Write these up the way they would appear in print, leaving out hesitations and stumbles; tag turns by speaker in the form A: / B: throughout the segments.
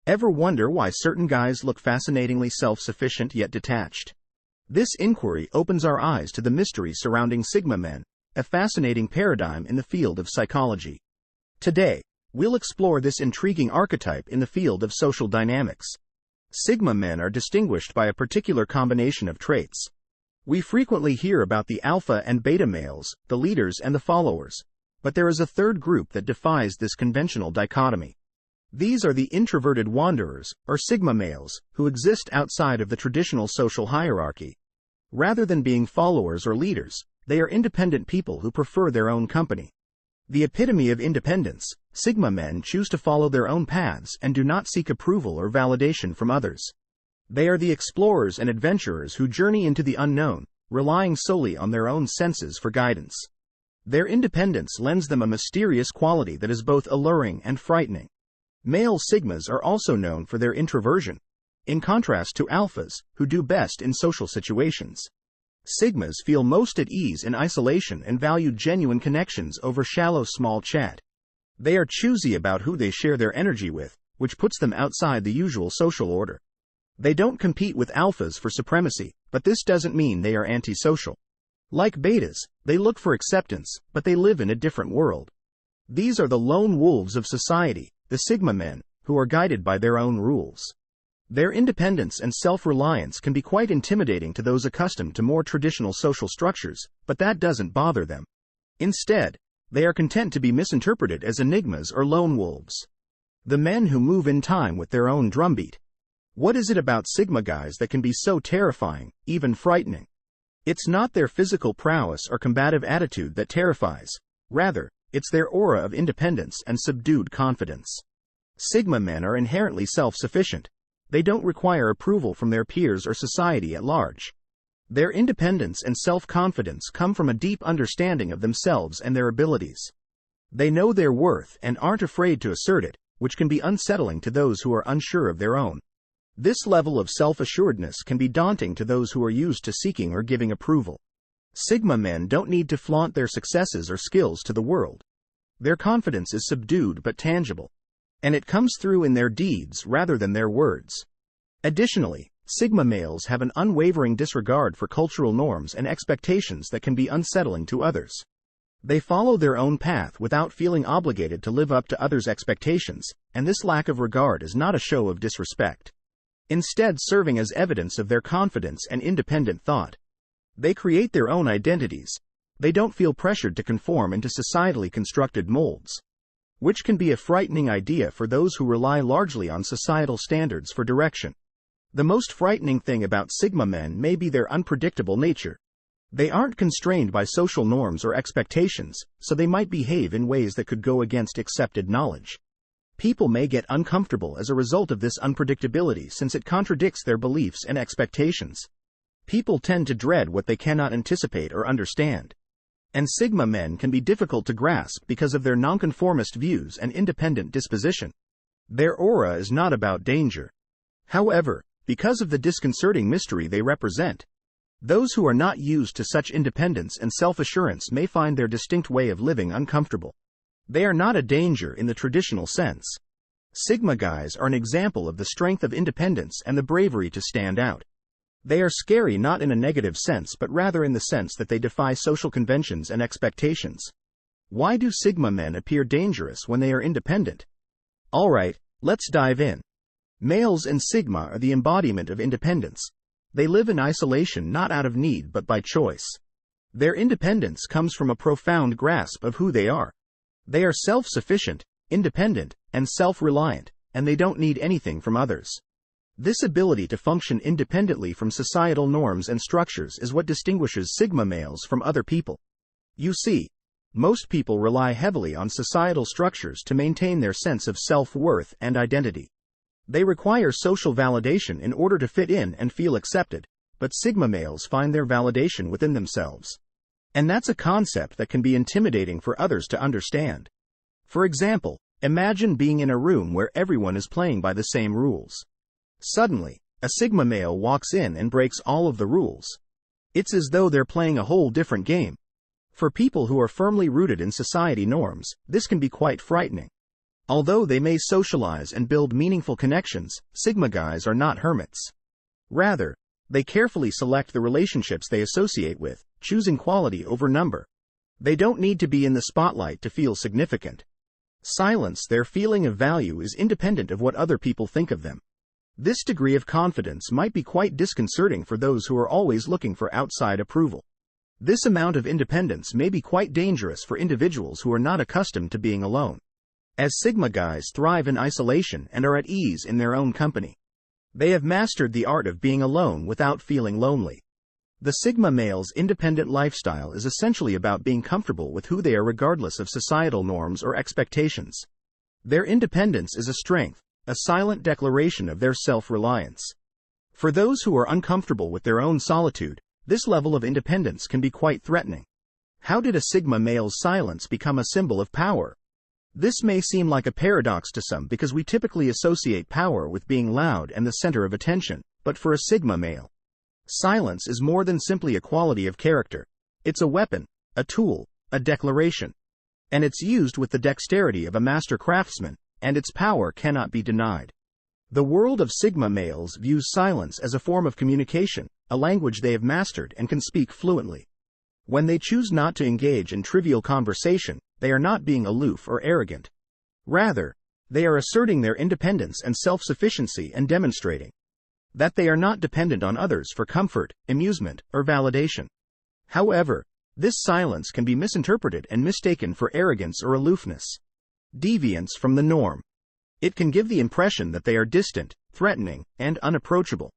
A: Ever wonder why certain guys look fascinatingly self-sufficient yet detached? This inquiry opens our eyes to the mystery surrounding Sigma men, a fascinating paradigm in the field of psychology. Today, we'll explore this intriguing archetype in the field of social dynamics. Sigma men are distinguished by a particular combination of traits. We frequently hear about the alpha and beta males, the leaders and the followers, but there is a third group that defies this conventional dichotomy. These are the introverted wanderers, or Sigma males, who exist outside of the traditional social hierarchy. Rather than being followers or leaders, they are independent people who prefer their own company. The epitome of independence, Sigma men choose to follow their own paths and do not seek approval or validation from others. They are the explorers and adventurers who journey into the unknown, relying solely on their own senses for guidance. Their independence lends them a mysterious quality that is both alluring and frightening. Male Sigmas are also known for their introversion, in contrast to alphas, who do best in social situations. Sigmas feel most at ease in isolation and value genuine connections over shallow small chat. They are choosy about who they share their energy with, which puts them outside the usual social order. They don't compete with alphas for supremacy, but this doesn't mean they are antisocial. Like betas, they look for acceptance, but they live in a different world. These are the lone wolves of society, the Sigma men, who are guided by their own rules. Their independence and self-reliance can be quite intimidating to those accustomed to more traditional social structures, but that doesn't bother them. Instead, they are content to be misinterpreted as enigmas or lone wolves. The men who move in time with their own drumbeat. What is it about Sigma guys that can be so terrifying, even frightening? It's not their physical prowess or combative attitude that terrifies. Rather, it's their aura of independence and subdued confidence. Sigma men are inherently self-sufficient. They don't require approval from their peers or society at large. Their independence and self-confidence come from a deep understanding of themselves and their abilities. They know their worth and aren't afraid to assert it, which can be unsettling to those who are unsure of their own. This level of self-assuredness can be daunting to those who are used to seeking or giving approval. Sigma men don't need to flaunt their successes or skills to the world. Their confidence is subdued but tangible, and it comes through in their deeds rather than their words. Additionally, Sigma males have an unwavering disregard for cultural norms and expectations that can be unsettling to others. They follow their own path without feeling obligated to live up to others' expectations, and this lack of regard is not a show of disrespect. Instead, serving as evidence of their confidence and independent thought. They create their own identities. They don't feel pressured to conform into societally constructed molds, which can be a frightening idea for those who rely largely on societal standards for direction. The most frightening thing about Sigma men may be their unpredictable nature. They aren't constrained by social norms or expectations, so they might behave in ways that could go against accepted knowledge. People may get uncomfortable as a result of this unpredictability since it contradicts their beliefs and expectations. People tend to dread what they cannot anticipate or understand. And Sigma men can be difficult to grasp because of their nonconformist views and independent disposition. Their aura is not about danger. However, because of the disconcerting mystery they represent, those who are not used to such independence and self-assurance may find their distinct way of living uncomfortable. They are not a danger in the traditional sense. Sigma guys are an example of the strength of independence and the bravery to stand out. They are scary not in a negative sense but rather in the sense that they defy social conventions and expectations. Why do Sigma men appear dangerous when they are independent? Alright, let's dive in. Males and Sigma are the embodiment of independence. They live in isolation not out of need but by choice. Their independence comes from a profound grasp of who they are. They are self-sufficient, independent, and self-reliant, and they don't need anything from others. This ability to function independently from societal norms and structures is what distinguishes Sigma males from other people. You see, most people rely heavily on societal structures to maintain their sense of self-worth and identity. They require social validation in order to fit in and feel accepted, but Sigma males find their validation within themselves. And that's a concept that can be intimidating for others to understand. For example, imagine being in a room where everyone is playing by the same rules. Suddenly, a Sigma male walks in and breaks all of the rules. It's as though they're playing a whole different game. For people who are firmly rooted in society norms, this can be quite frightening. Although they may socialize and build meaningful connections, Sigma guys are not hermits. Rather, they carefully select the relationships they associate with, choosing quality over number. They don't need to be in the spotlight to feel significant. Silence, their feeling of value is independent of what other people think of them. This degree of confidence might be quite disconcerting for those who are always looking for outside approval. This amount of independence may be quite dangerous for individuals who are not accustomed to being alone, as Sigma guys thrive in isolation and are at ease in their own company. They have mastered the art of being alone without feeling lonely. The Sigma male's independent lifestyle is essentially about being comfortable with who they are regardless of societal norms or expectations. Their independence is a strength, a silent declaration of their self-reliance. For those who are uncomfortable with their own solitude, this level of independence can be quite threatening. How did a Sigma male's silence become a symbol of power? This may seem like a paradox to some because we typically associate power with being loud and the center of attention, but for a Sigma male, silence is more than simply a quality of character. It's a weapon, a tool, a declaration. And it's used with the dexterity of a master craftsman, and its power cannot be denied. The world of Sigma males views silence as a form of communication, a language they have mastered and can speak fluently. When they choose not to engage in trivial conversation, they are not being aloof or arrogant. Rather, they are asserting their independence and self-sufficiency and demonstrating that they are not dependent on others for comfort, amusement, or validation. However, this silence can be misinterpreted and mistaken for arrogance or aloofness, deviance from the norm. It can give the impression that they are distant, threatening, and unapproachable.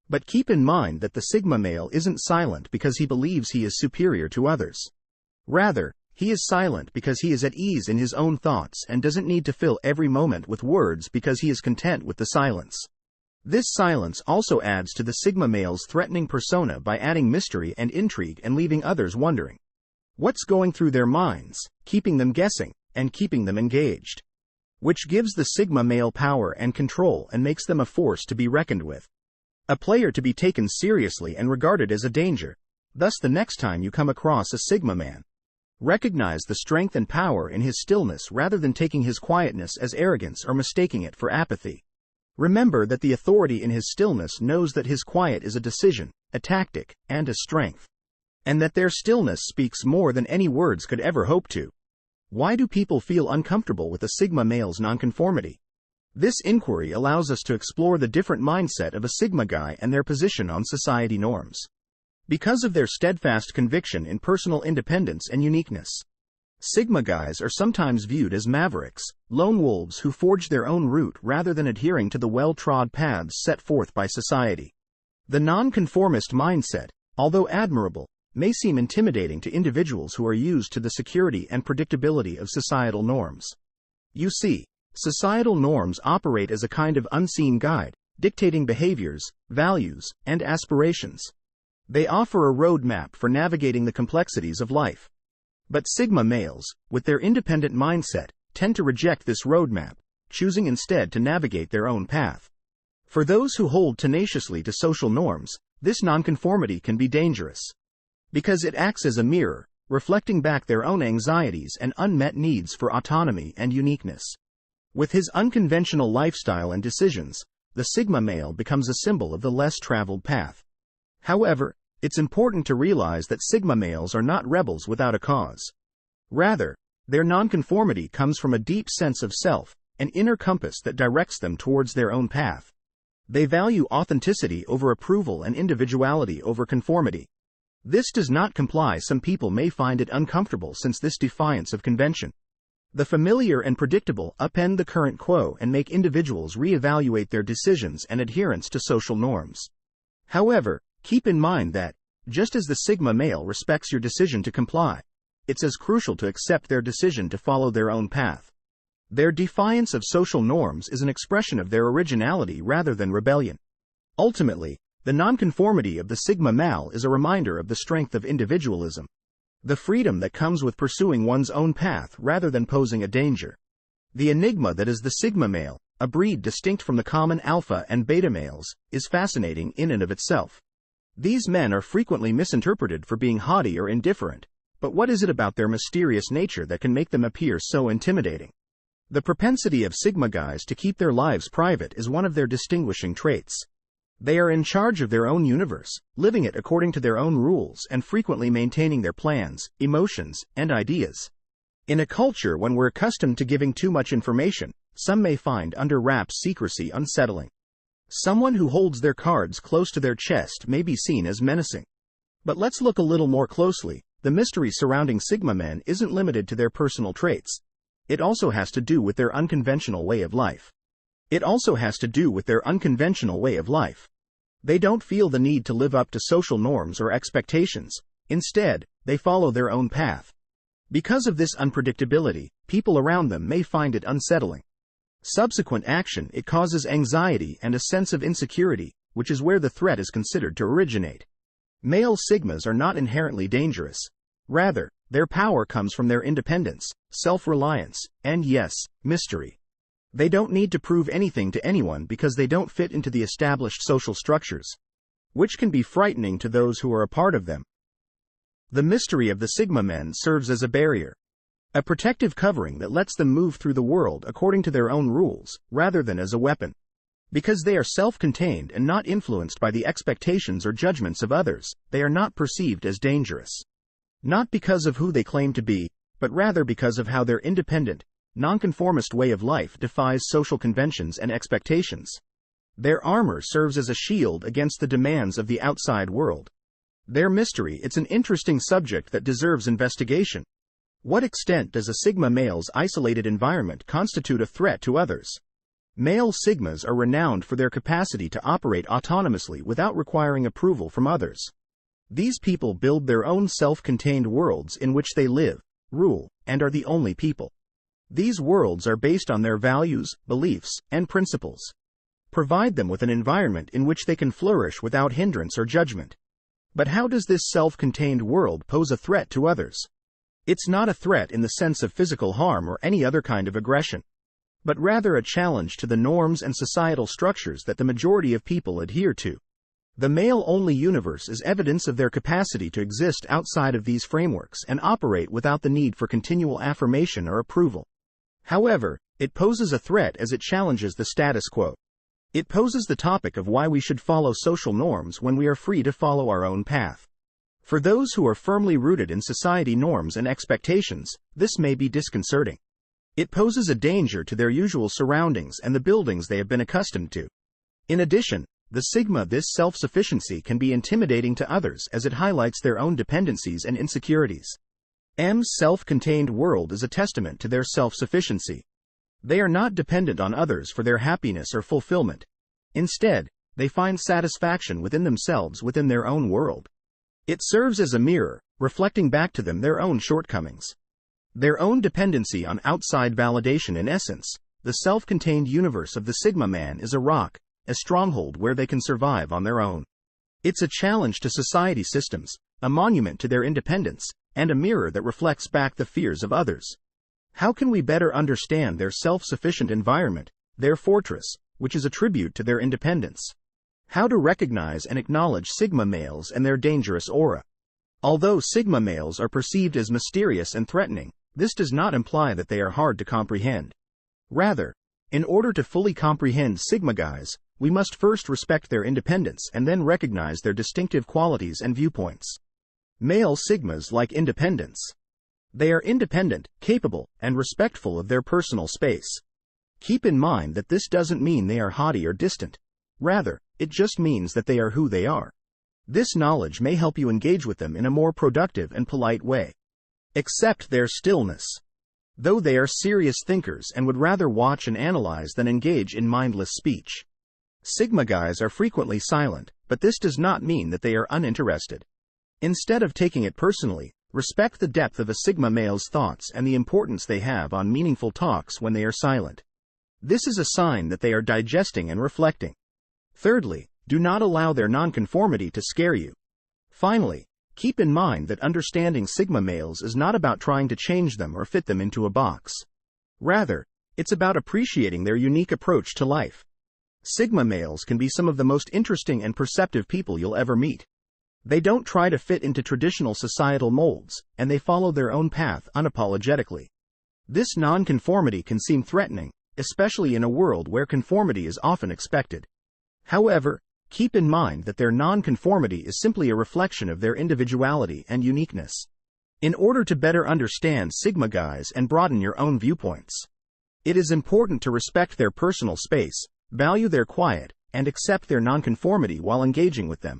A: But keep in mind that the Sigma male isn't silent because he believes he is superior to others. Rather, he is silent because he is at ease in his own thoughts and doesn't need to fill every moment with words because he is content with the silence. This silence also adds to the Sigma male's threatening persona by adding mystery and intrigue and leaving others wondering what's going through their minds, keeping them guessing, and keeping them engaged. Which gives the Sigma male power and control and makes them a force to be reckoned with. A player to be taken seriously and regarded as a danger. Thus, the next time you come across a Sigma man, recognize the strength and power in his stillness rather than taking his quietness as arrogance or mistaking it for apathy. Remember that the authority in his stillness knows that his quiet is a decision, a tactic, and a strength. And that their stillness speaks more than any words could ever hope to. Why do people feel uncomfortable with a Sigma male's nonconformity? This inquiry allows us to explore the different mindset of a Sigma guy and their position on society norms. Because of their steadfast conviction in personal independence and uniqueness, Sigma guys are sometimes viewed as mavericks, lone wolves who forge their own route rather than adhering to the well-trod paths set forth by society. The nonconformist mindset, although admirable, may seem intimidating to individuals who are used to the security and predictability of societal norms. You see, societal norms operate as a kind of unseen guide, dictating behaviors, values, and aspirations. They offer a roadmap for navigating the complexities of life. But Sigma males, with their independent mindset, tend to reject this roadmap, choosing instead to navigate their own path. For those who hold tenaciously to social norms, this nonconformity can be dangerous. Because it acts as a mirror, reflecting back their own anxieties and unmet needs for autonomy and uniqueness. With his unconventional lifestyle and decisions, the Sigma male becomes a symbol of the less traveled path. However, it's important to realize that Sigma males are not rebels without a cause. Rather, their nonconformity comes from a deep sense of self, an inner compass that directs them towards their own path. They value authenticity over approval and individuality over conformity. This does not comply. Some people may find it uncomfortable since this defiance of convention. The familiar and predictable upend the current quo and make individuals reevaluate their decisions and adherence to social norms. However, keep in mind that, just as the Sigma male respects your decision to comply, it's as crucial to accept their decision to follow their own path. Their defiance of social norms is an expression of their originality rather than rebellion. Ultimately, the nonconformity of the Sigma male is a reminder of the strength of individualism, the freedom that comes with pursuing one's own path rather than posing a danger. The enigma that is the Sigma male, a breed distinct from the common alpha and beta males, is fascinating in and of itself. These men are frequently misinterpreted for being haughty or indifferent, but what is it about their mysterious nature that can make them appear so intimidating? The propensity of Sigma guys to keep their lives private is one of their distinguishing traits. They are in charge of their own universe, living it according to their own rules and frequently maintaining their plans, emotions, and ideas. In a culture when we're accustomed to giving too much information, some may find under wraps secrecy unsettling. Someone who holds their cards close to their chest may be seen as menacing. But let's look a little more closely. The mystery surrounding Sigma men isn't limited to their personal traits. It also has to do with their unconventional way of life. They don't feel the need to live up to social norms or expectations. Instead, they follow their own path. Because of this unpredictability, people around them may find it unsettling. Subsequent action, it causes anxiety and a sense of insecurity, which is where the threat is considered to originate. Male Sigmas are not inherently dangerous. Rather, their power comes from their independence, self-reliance, and yes, mystery. They don't need to prove anything to anyone because they don't fit into the established social structures, which can be frightening to those who are a part of them. The mystery of the Sigma men serves as a barrier, a protective covering that lets them move through the world according to their own rules, rather than as a weapon. Because they are self-contained and not influenced by the expectations or judgments of others, they are not perceived as dangerous. Not because of who they claim to be, but rather because of how their independent, nonconformist way of life defies social conventions and expectations. Their armor serves as a shield against the demands of the outside world. Their mystery, it's an interesting subject that deserves investigation. What extent does a Sigma male's isolated environment constitute a threat to others? Male Sigmas are renowned for their capacity to operate autonomously without requiring approval from others. These people build their own self-contained worlds in which they live, rule, and are the only people. These worlds are based on their values, beliefs, and principles. Provide them with an environment in which they can flourish without hindrance or judgment. But how does this self-contained world pose a threat to others? It's not a threat in the sense of physical harm or any other kind of aggression, but rather a challenge to the norms and societal structures that the majority of people adhere to. The male-only universe is evidence of their capacity to exist outside of these frameworks and operate without the need for continual affirmation or approval. However, it poses a threat as it challenges the status quo. It poses the topic of why we should follow social norms when we are free to follow our own path. For those who are firmly rooted in society norms and expectations, this may be disconcerting. It poses a danger to their usual surroundings and the buildings they have been accustomed to. In addition, the Sigma, this self-sufficiency can be intimidating to others as it highlights their own dependencies and insecurities. M's self-contained world is a testament to their self-sufficiency. They are not dependent on others for their happiness or fulfillment. Instead, they find satisfaction within themselves within their own world. It serves as a mirror, reflecting back to them their own shortcomings. Their own dependency on outside validation. In essence, the self-contained universe of the Sigma man is a rock, a stronghold where they can survive on their own. It's a challenge to society systems, a monument to their independence, and a mirror that reflects back the fears of others. How can we better understand their self-sufficient environment, their fortress, which is a tribute to their independence? How to recognize and acknowledge Sigma males and their dangerous aura. Although Sigma males are perceived as mysterious and threatening, this does not imply that they are hard to comprehend. Rather, in order to fully comprehend Sigma guys, we must first respect their independence and then recognize their distinctive qualities and viewpoints. Male Sigmas like independence. They are independent, capable, and respectful of their personal space. Keep in mind that this doesn't mean they are haughty or distant. Rather, it just means that they are who they are. This knowledge may help you engage with them in a more productive and polite way. Accept their stillness. Though they are serious thinkers and would rather watch and analyze than engage in mindless speech. Sigma guys are frequently silent, but this does not mean that they are uninterested. Instead of taking it personally, respect the depth of a Sigma male's thoughts and the importance they have on meaningful talks when they are silent. This is a sign that they are digesting and reflecting. Thirdly, do not allow their nonconformity to scare you. Finally, keep in mind that understanding Sigma males is not about trying to change them or fit them into a box. Rather, it's about appreciating their unique approach to life. Sigma males can be some of the most interesting and perceptive people you'll ever meet. They don't try to fit into traditional societal molds, and they follow their own path unapologetically. This nonconformity can seem threatening, especially in a world where conformity is often expected. However, keep in mind that their nonconformity is simply a reflection of their individuality and uniqueness. In order to better understand Sigma guys and broaden your own viewpoints, it is important to respect their personal space, value their quiet, and accept their nonconformity while engaging with them.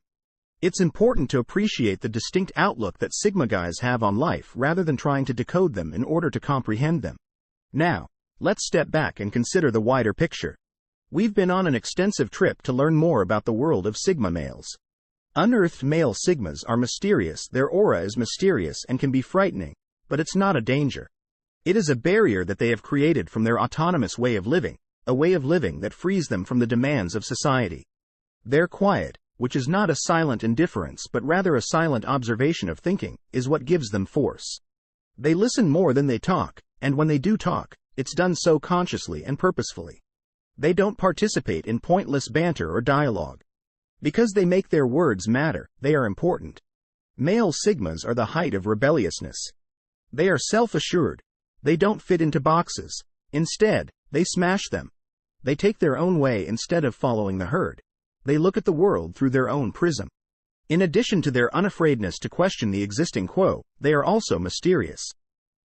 A: It's important to appreciate the distinct outlook that Sigma guys have on life rather than trying to decode them in order to comprehend them. Now, let's step back and consider the wider picture. We've been on an extensive trip to learn more about the world of Sigma males. Unearthed male Sigmas are mysterious, their aura is mysterious and can be frightening, but it's not a danger. It is a barrier that they have created from their autonomous way of living, a way of living that frees them from the demands of society. Their quiet, which is not a silent indifference but rather a silent observation of thinking, is what gives them force. They listen more than they talk, and when they do talk, it's done so consciously and purposefully. They don't participate in pointless banter or dialogue. Because they make their words matter, they are important. Male Sigmas are the height of rebelliousness. They are self-assured. They don't fit into boxes. Instead, they smash them. They take their own way instead of following the herd. They look at the world through their own prism. In addition to their unafraidness to question the existing quo, they are also mysterious.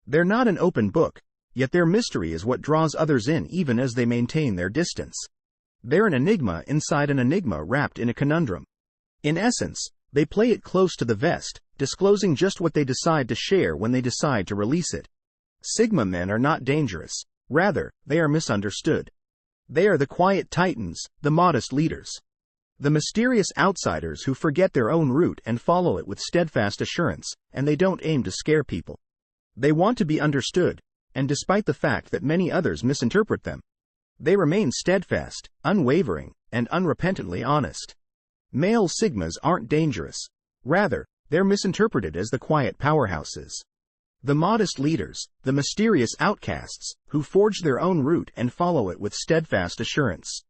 A: They're not an open book, yet their mystery is what draws others in even as they maintain their distance. They're an enigma inside an enigma wrapped in a conundrum. In essence, they play it close to the vest, disclosing just what they decide to share when they decide to release it. Sigma men are not dangerous. Rather, they are misunderstood. They are the quiet titans, the modest leaders. The mysterious outsiders who forget their own route and follow it with steadfast assurance, and they don't aim to scare people. They want to be understood, and despite the fact that many others misinterpret them, they remain steadfast, unwavering, and unrepentantly honest. Male Sigmas aren't dangerous. Rather, they're misinterpreted as the quiet powerhouses. The modest leaders, the mysterious outcasts, who forge their own route and follow it with steadfast assurance.